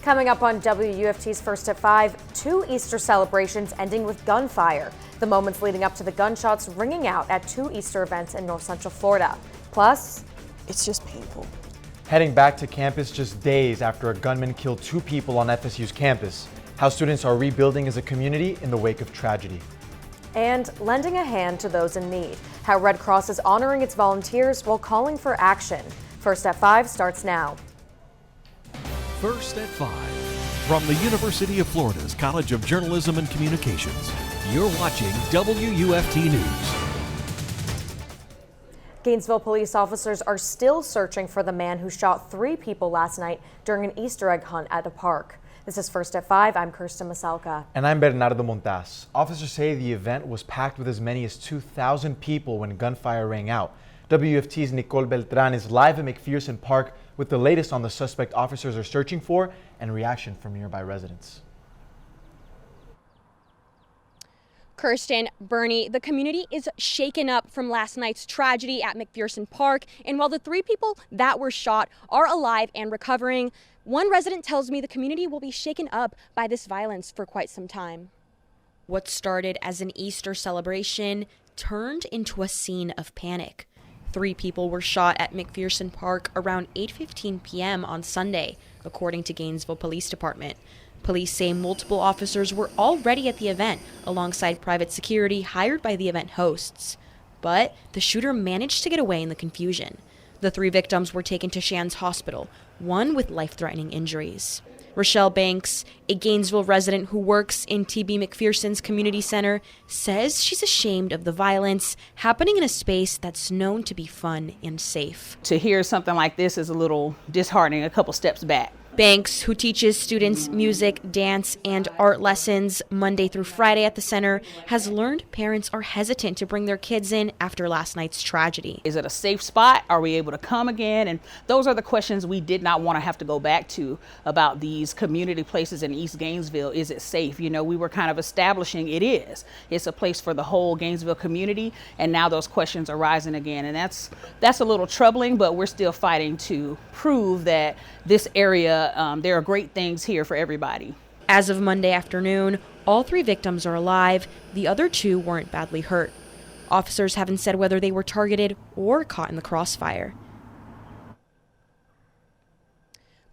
Coming up on WUFT's First at 5, 2 Easter celebrations ending with gunfire. The moments leading up to the gunshots ringing out at 2 Easter events in North Central Florida. Plus, it's just painful. Heading back to campus just days after a gunman killed 2 people on FSU's campus. How students are rebuilding as a community in the wake of tragedy. And lending a hand to those in need. How Red Cross is honoring its volunteers while calling for action. First at 5 starts now. First at 5. From the University of Florida's College of Journalism and Communications, you're watching WUFT News. Gainesville police officers are still searching for the man who shot 3 people last night during an Easter egg hunt at a park. This is First at 5. I'm Kristen Maselka. And I'm Bernardo Montas. Officers say the event was packed with as many as 2,000 people when gunfire rang out. WUFT's Nicole Beltran is live at McPherson Park with the latest on the suspect officers are searching for and reaction from nearby residents. Kristen, Bernie, the community is shaken up from last night's tragedy at McPherson Park. And while the 3 people that were shot are alive and recovering, one resident tells me the community will be shaken up by this violence for quite some time. What started as an Easter celebration turned into a scene of panic. 3 people were shot at McPherson Park around 8:15 p.m. on Sunday, according to Gainesville Police Department. Police say multiple officers were already at the event alongside private security hired by the event hosts. But the shooter managed to get away in the confusion. The 3 victims were taken to Shands Hospital, one with life-threatening injuries. Rochelle Banks, a Gainesville resident who works in TB McPherson's community center, says she's ashamed of the violence happening in a space that's known to be fun and safe. To hear something like this is a little disheartening, a couple steps back. Banks, who teaches students music, dance, and art lessons Monday through Friday at the center, has learned parents are hesitant to bring their kids in after last night's tragedy. Is it a safe spot? Are we able to come again? And those are the questions we did not want to have to go back to about these community places in East Gainesville. Is it safe? You know, we were kind of establishing it is. It's a place for the whole Gainesville community, and now those questions are rising again. And that's a little troubling, but we're still fighting to prove that this area, there are great things here for everybody. As of Monday afternoon, all 3 victims are alive. The other 2 weren't badly hurt. Officers haven't said whether they were targeted or caught in the crossfire.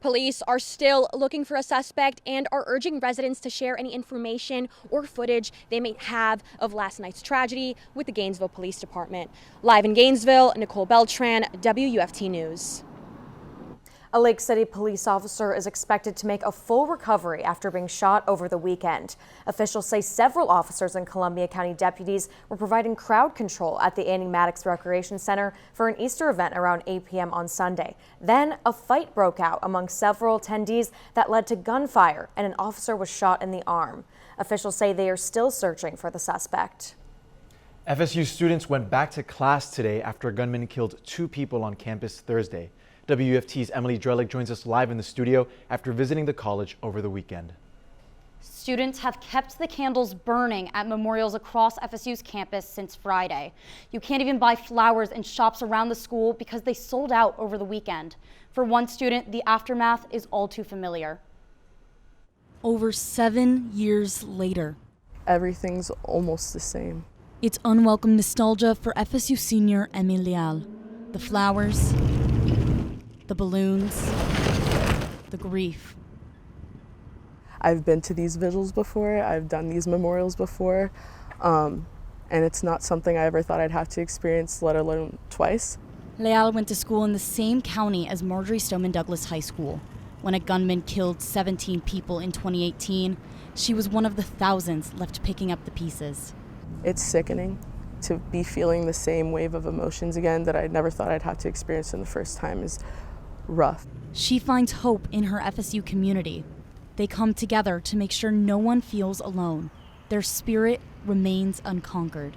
Police are still looking for a suspect and are urging residents to share any information or footage they may have of last night's tragedy with the Gainesville Police Department. Live in Gainesville, Nicole Beltran, WUFT News. A Lake City police officer is expected to make a full recovery after being shot over the weekend. Officials say several officers and Columbia County deputies were providing crowd control at the Annie Maddox Recreation Center for an Easter event around 8 p.m. on Sunday. Then a fight broke out among several attendees that led to gunfire, and an officer was shot in the arm. Officials say they are still searching for the suspect. FSU students went back to class today after a gunman killed 2 people on campus Thursday. WUFT's Emily Drelick joins us live in the studio after visiting the college over the weekend. Students have kept the candles burning at memorials across FSU's campus since Friday. You can't even buy flowers in shops around the school because they sold out over the weekend. For one student, the aftermath is all too familiar. Over 7 years later, Everything's almost the same. it's unwelcome nostalgia for FSU senior Emmy Leal. The flowers, the balloons, the grief. I've been to these vigils before, I've done these memorials before, and it's not something I ever thought I'd have to experience, let alone twice. Leal went to school in the same county as Marjorie Stoneman Douglas High School. When a gunman killed 17 people in 2018, she was one of the thousands left picking up the pieces. It's sickening to be feeling the same wave of emotions again that I never thought I'd have to experience in the first time is rough. She finds hope in her FSU community. They come together to make sure no one feels alone. Their spirit remains unconquered.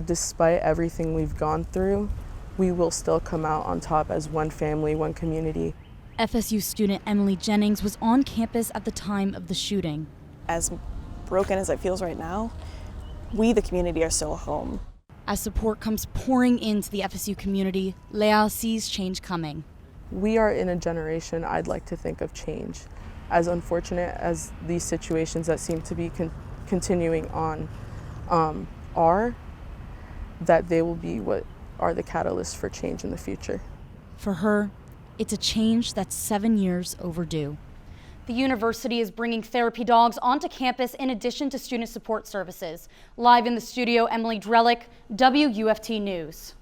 Despite everything we've gone through, we will still come out on top as one family, one community. FSU student Emily Jennings was on campus at the time of the shooting. As broken as it feels right now, we, the community, are still home. As support comes pouring into the FSU community, Leal sees change coming. We are in a generation I'd like to think of change. As unfortunate as these situations that seem to be continuing on are, that they will be what are the catalysts for change in the future. For her, it's a change that's 7 years overdue. The university is bringing therapy dogs onto campus in addition to student support services. Live in the studio, Emily Drelick, WUFT News.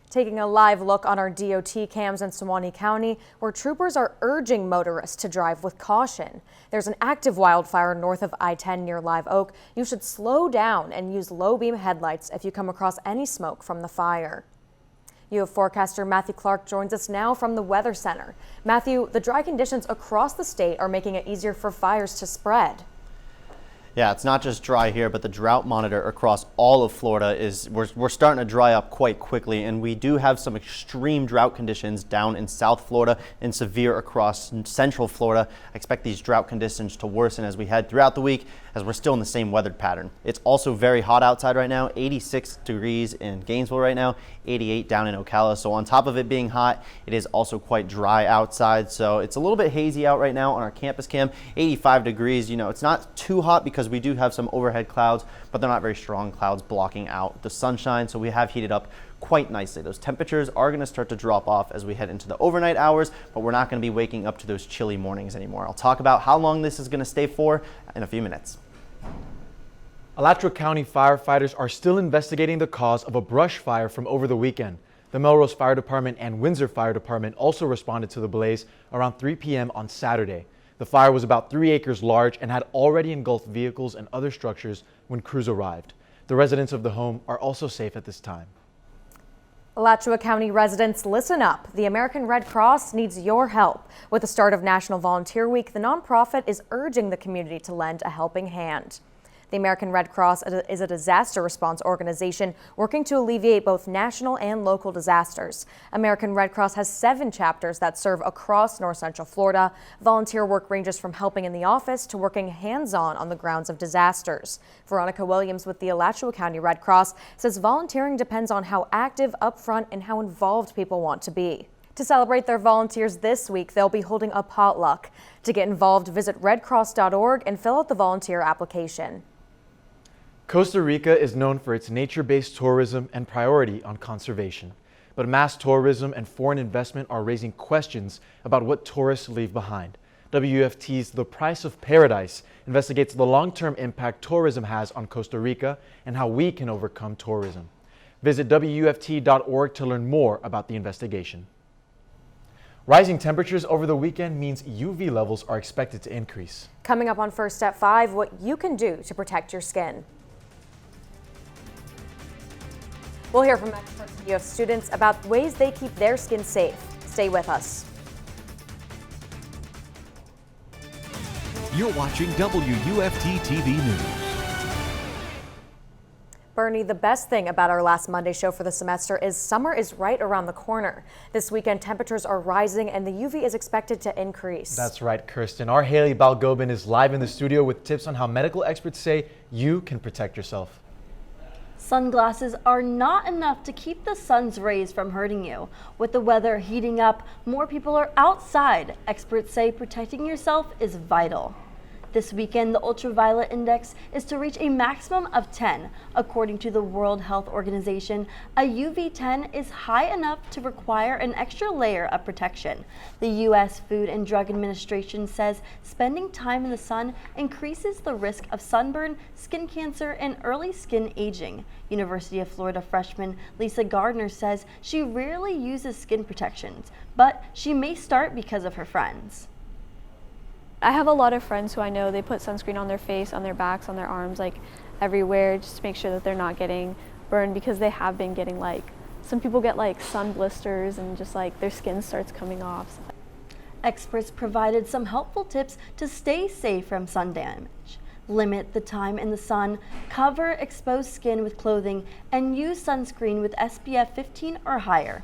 Taking a live look on our DOT cams in Suwannee County, where troopers are urging motorists to drive with caution. There's an active wildfire north of I-10 near Live Oak. You should slow down and use low beam headlights if you come across any smoke from the fire. UF forecaster Matthew Clark joins us now from the Weather Center. Matthew, the dry conditions across the state are making it easier for fires to spread. Yeah, it's not just dry here, but the drought monitor across all of Florida we're starting to dry up quite quickly, and we do have some extreme drought conditions down in South Florida and severe across Central Florida. I expect these drought conditions to worsen as we head throughout the week, as we're still in the same weather pattern. It's also very hot outside right now, 86 degrees in Gainesville right now, 88 down in Ocala. So on top of it being hot, it is also quite dry outside. So it's a little bit hazy out right now on our campus cam, 85 degrees. You know, it's not too hot because we do have some overhead clouds, but they're not very strong clouds blocking out the sunshine. So we have heated up quite nicely. Those temperatures are going to start to drop off as we head into the overnight hours, but we're not going to be waking up to those chilly mornings anymore. I'll talk about how long this is going to stay for in a few minutes. Alachua County firefighters are still investigating the cause of a brush fire from over the weekend. The Melrose Fire Department and Windsor Fire Department also responded to the blaze around 3 p.m. on Saturday. The fire was about 3 acres large and had already engulfed vehicles and other structures when crews arrived. The residents of the home are also safe at this time. Alachua County residents, listen up. The American Red Cross needs your help. With the start of National Volunteer Week, the nonprofit is urging the community to lend a helping hand. The American Red Cross is a disaster response organization working to alleviate both national and local disasters. American Red Cross has 7 chapters that serve across North Central Florida. Volunteer work ranges from helping in the office to working hands-on on the grounds of disasters. Veronica Williams with the Alachua County Red Cross says volunteering depends on how active, upfront, and how involved people want to be. To celebrate their volunteers this week, they'll be holding a potluck. To get involved, visit redcross.org and fill out the volunteer application. Costa Rica is known for its nature-based tourism and priority on conservation. But mass tourism and foreign investment are raising questions about what tourists leave behind. WUFT's The Price of Paradise investigates the long-term impact tourism has on Costa Rica and how we can overcome tourism. Visit WUFT.org to learn more about the investigation. Rising temperatures over the weekend means UV levels are expected to increase. Coming up on First at 5, what you can do to protect your skin. We'll hear from experts and UF students about ways they keep their skin safe. Stay with us. You're watching WUFT-TV News. Bernie, the best thing about our last Monday show for the semester is summer is right around the corner. This weekend, temperatures are rising and the UV is expected to increase. That's right, Kristen. Our Hayli Balgobin is live in the studio with tips on how medical experts say you can protect yourself. Sunglasses are not enough to keep the sun's rays from hurting you. With the weather heating up, more people are outside. Experts say protecting yourself is vital. This weekend, the ultraviolet index is to reach a maximum of 10. According to the World Health Organization, a UV10 is high enough to require an extra layer of protection. The U.S. Food and Drug Administration says spending time in the sun increases the risk of sunburn, skin cancer, and early skin aging. University of Florida freshman Lisa Gardner says she rarely uses skin protections, but she may start because of her friends. I have a lot of friends who I know they put sunscreen on their face, on their backs, on their arms, like everywhere, just to make sure that they're not getting burned, because they have been getting some people get sun blisters and just their skin starts coming off. Experts provided some helpful tips to stay safe from sun damage. Limit the time in the sun, cover exposed skin with clothing, and use sunscreen with SPF 15 or higher.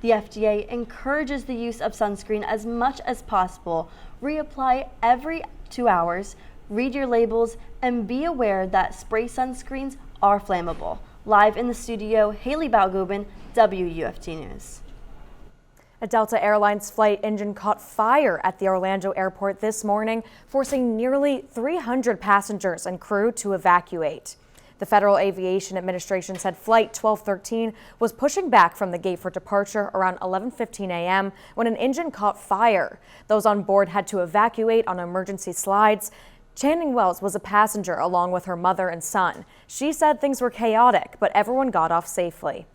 The FDA encourages the use of sunscreen as much as possible. Reapply every 2 hours, read your labels, and be aware that spray sunscreens are flammable. Live in the studio, Hayli Balgobin, WUFT News. A Delta Airlines flight engine caught fire at the Orlando airport this morning, forcing nearly 300 passengers and crew to evacuate. The Federal Aviation Administration said Flight 1213 was pushing back from the gate for departure around 11:15 a.m. when an engine caught fire. Those on board had to evacuate on emergency slides. Channing Wells was a passenger along with her mother and son. She said things were chaotic, but everyone got off safely.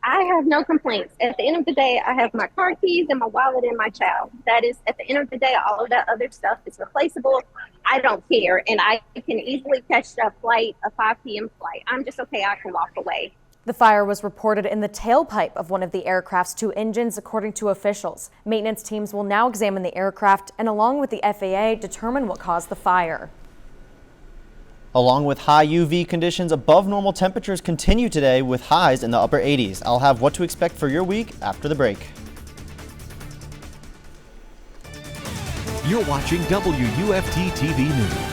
I have no complaints. At the end of the day, I have my car keys and my wallet and my child. That is, at the end of the day, all of that other stuff is replaceable. I don't care, and I can easily catch a flight, a 5 p.m. flight. I'm just okay. I can walk away. The fire was reported in the tailpipe of one of the aircraft's 2 engines, according to officials. Maintenance teams will now examine the aircraft and, along with the FAA, determine what caused the fire. Along with high UV conditions, above normal temperatures continue today with highs in the upper 80s. I'll have what to expect for your week after the break. You're watching WUFT-TV News.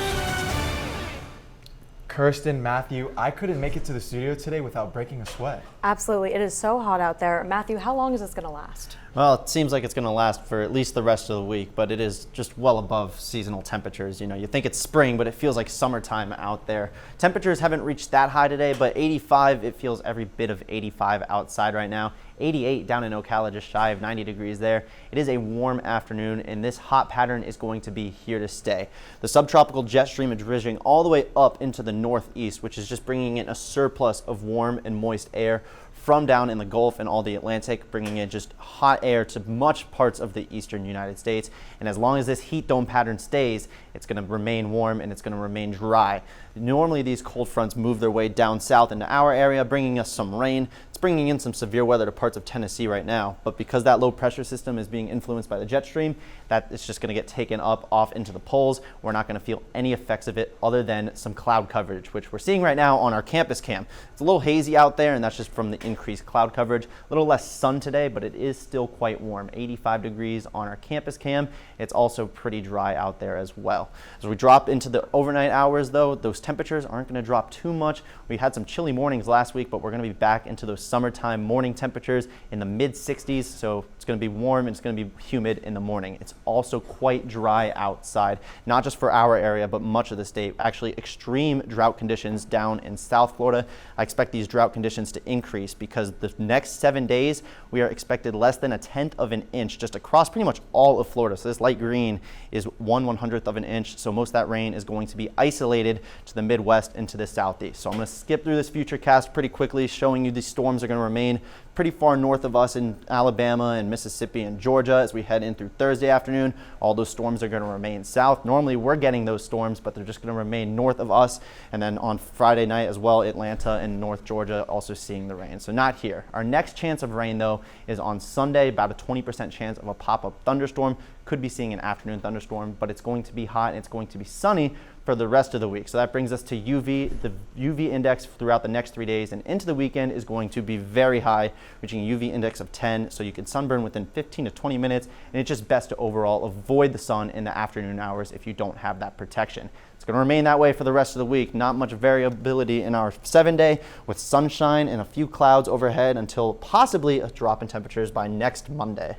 Kristen, Matthew, I couldn't make it to the studio today without breaking a sweat. Absolutely. It is so hot out there. Matthew, how long is this going to last? Well, it seems like it's going to last for at least the rest of the week, but it is just well above seasonal temperatures. You know, you think it's spring, but it feels like summertime out there. Temperatures haven't reached that high today, but 85, it feels every bit of 85 outside right now. 88 down in Ocala, just shy of 90 degrees there. It is a warm afternoon, and this hot pattern is going to be here to stay. The subtropical jet stream is dredging all the way up into the northeast, which is just bringing in a surplus of warm and moist air from down in the Gulf and all the Atlantic, bringing in just hot air to much parts of the eastern United States. And as long as this heat dome pattern stays, it's going to remain warm and it's going to remain dry. Normally these cold fronts move their way down south into our area, bringing us some rain. It's bringing in some severe weather to parts of Tennessee right now, but because that low pressure system is being influenced by the jet stream, that is just going to get taken up off into the poles. We're not going to feel any effects of it other than some cloud coverage, which we're seeing right now on our campus cam. It's a little hazy out there, and that's just from the increased cloud coverage. A little less sun today, but it is still quite warm. 85 degrees on our campus cam. It's also pretty dry out there as well. As we drop into the overnight hours, though, those temperatures aren't going to drop too much. We had some chilly mornings last week, but we're going to be back into those summertime morning temperatures in the mid 60s. So it's going to be warm and it's going to be humid in the morning. It's also quite dry outside, not just for our area, but much of the state. Actually, extreme drought conditions down in South Florida. I expect these drought conditions to increase because the next 7 days, we are expected less than 1/10 of an inch just across pretty much all of Florida. So this light green is 1/100th of an inch. So most of that rain is going to be isolated to the Midwest and to the Southeast. So I'm going to skip through this futurecast pretty quickly, showing you these storms are going to remain pretty far north of us in Alabama and Mississippi and Georgia as we head in through Thursday afternoon. All those storms are going to remain south. Normally we're getting those storms, but they're just going to remain north of us. And then on Friday night as well, Atlanta and North Georgia also seeing the rain. So not here. Our next chance of rain, though, is on Sunday. About a 20% chance of a pop-up thunderstorm. Could be seeing an afternoon thunderstorm, but it's going to be hot and it's going to be sunny for the rest of the week. So that brings us to UV. The UV index throughout the next 3 days and into the weekend is going to be very high, reaching a UV index of 10. So you can sunburn within 15 to 20 minutes, and it's just best to overall avoid the sun in the afternoon hours if you don't have that protection. It's going to remain that way for the rest of the week. Not much variability in our 7-day with sunshine and a few clouds overhead until possibly a drop in temperatures by next Monday.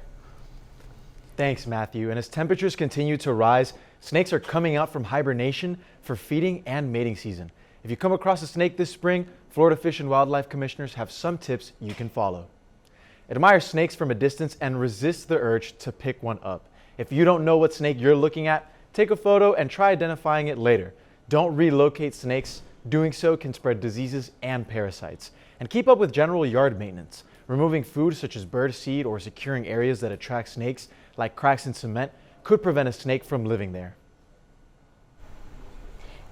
Thanks, Matthew. And as temperatures continue to rise, snakes are coming out from hibernation for feeding and mating season. If you come across a snake this spring, Florida Fish and Wildlife Commissioners have some tips you can follow. Admire snakes from a distance and resist the urge to pick one up. If you don't know what snake you're looking at, take a photo and try identifying it later. Don't relocate snakes. Doing so can spread diseases and parasites. And keep up with general yard maintenance. Removing food such as bird seed or securing areas that attract snakes like cracks in cement could prevent a snake from living there.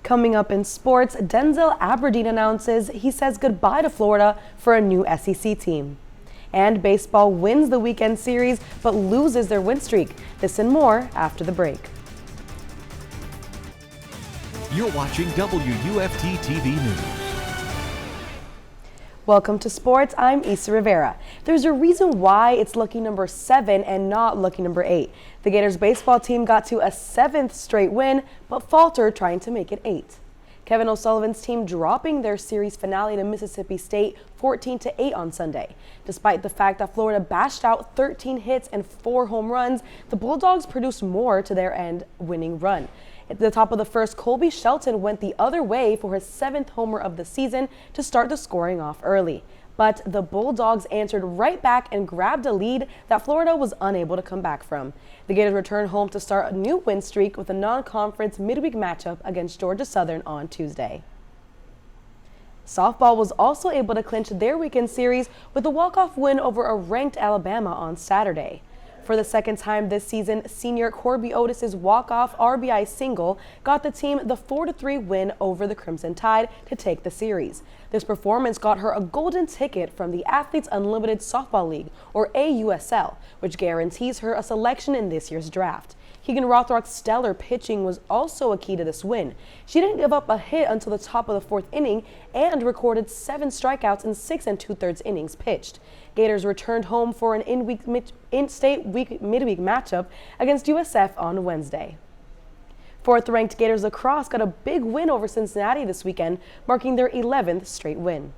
Coming up in sports, Denzel Aberdeen announces he says goodbye to Florida for a new SEC team. And baseball wins the weekend series but loses their win streak. This and more after the break. You're watching WUFT-TV News. Welcome to sports. I'm Issa Rivera. There's a reason why it's lucky number 7 and not lucky number 8. The Gators baseball team got to a 7th straight win, but faltered trying to make it 8. Kevin O'Sullivan's team dropping their series finale to Mississippi State 14-8 on Sunday. Despite the fact that Florida bashed out 13 hits and 4 home runs, the Bulldogs produced more to their end winning run. At the top of the first, Colby Shelton went the other way for his 7th homer of the season to start the scoring off early. But the Bulldogs answered right back and grabbed a lead that Florida was unable to come back from. The Gators returned home to start a new win streak with a non-conference midweek matchup against Georgia Southern on Tuesday. Softball was also able to clinch their weekend series with a walk-off win over a ranked Alabama on Saturday. For the second time this season, senior Corby Otis's walk-off RBI single got the team the 4-3 win over the Crimson Tide to take the series. This performance got her a golden ticket from the Athletes Unlimited Softball League, or AUSL, which guarantees her a selection in this year's draft. Keegan Rothrock's stellar pitching was also a key to this win. She didn't give up a hit until the top of the 4th inning and recorded 7 strikeouts in 6 2/3 innings pitched. Gators returned home for an in-state midweek matchup against USF on Wednesday. 4th-ranked Gators lacrosse got a big win over Cincinnati this weekend, marking their 11th straight win.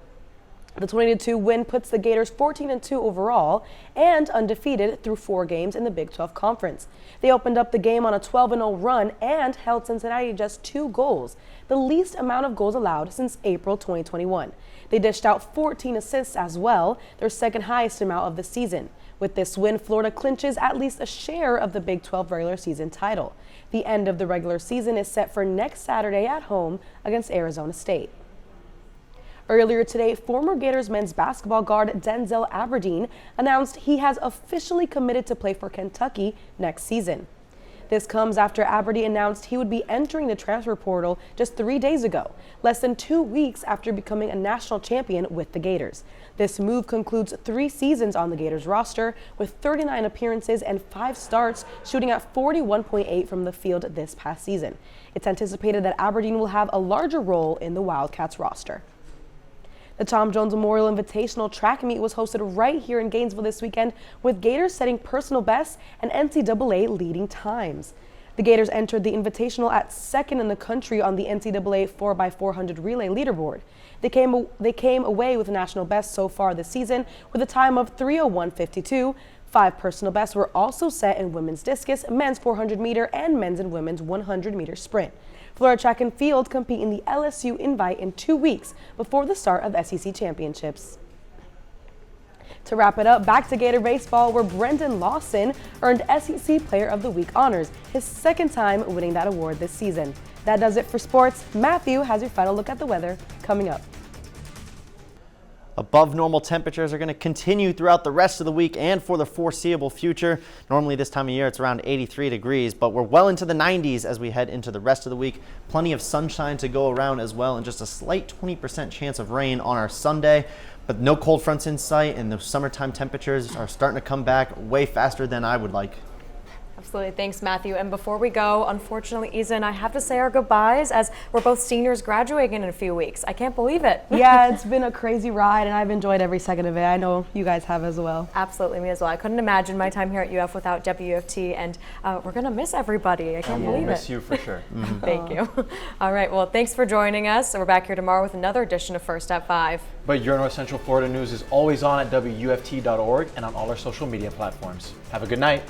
The 20-2 win puts the Gators 14-2 overall and undefeated through 4 games in the Big 12 Conference. They opened up the game on a 12-0 run and held Cincinnati to just 2 goals, the least amount of goals allowed since April 2021. They dished out 14 assists as well, their second highest amount of the season. With this win, Florida clinches at least a share of the Big 12 regular season title. The end of the regular season is set for next Saturday at home against Arizona State. Earlier today, former Gators men's basketball guard Denzel Aberdeen announced he has officially committed to play for Kentucky next season. This comes after Aberdeen announced he would be entering the transfer portal just 3 days ago, less than 2 weeks after becoming a national champion with the Gators. This move concludes 3 seasons on the Gators roster with 39 appearances and 5 starts, shooting at 41.8 from the field this past season. It's anticipated that Aberdeen will have a larger role in the Wildcats roster. The Tom Jones Memorial Invitational track meet was hosted right here in Gainesville this weekend, with Gators setting personal bests and NCAA leading times. The Gators entered the Invitational at 2nd in the country on the NCAA 4x400 relay leaderboard. They came away with a national best so far this season with a time of 3:01.52. 5 personal bests were also set in women's discus, men's 400 meter, and men's and women's 100 meter sprint. Florida Track and Field compete in the LSU Invite in 2 weeks before the start of SEC championships. To wrap it up, back to Gator baseball, where Brendan Lawson earned SEC Player of the Week honors, his 2nd time winning that award this season. That does it for sports. Matthew has your final look at the weather coming up. Above normal temperatures are going to continue throughout the rest of the week and for the foreseeable future. Normally this time of year it's around 83 degrees, but we're well into the 90s as we head into the rest of the week. Plenty of sunshine to go around as well, and just a slight 20% chance of rain on our Sunday. But no cold fronts in sight, and the summertime temperatures are starting to come back way faster than I would like. Absolutely. Thanks, Matthew. And before we go, unfortunately, Isa and I have to say our goodbyes as we're both seniors graduating in a few weeks. I can't believe it. Yeah, it's been a crazy ride, and I've enjoyed every second of it. I know you guys have as well. Absolutely, me as well. I couldn't imagine my time here at UF without WUFT, and we're going to miss everybody. I can't believe it. We'll miss you for sure. Thank you. All right, well, thanks for joining us. We're back here tomorrow with another edition of First at 5. But your North Central Florida news is always on at WUFT.org and on all our social media platforms. Have a good night.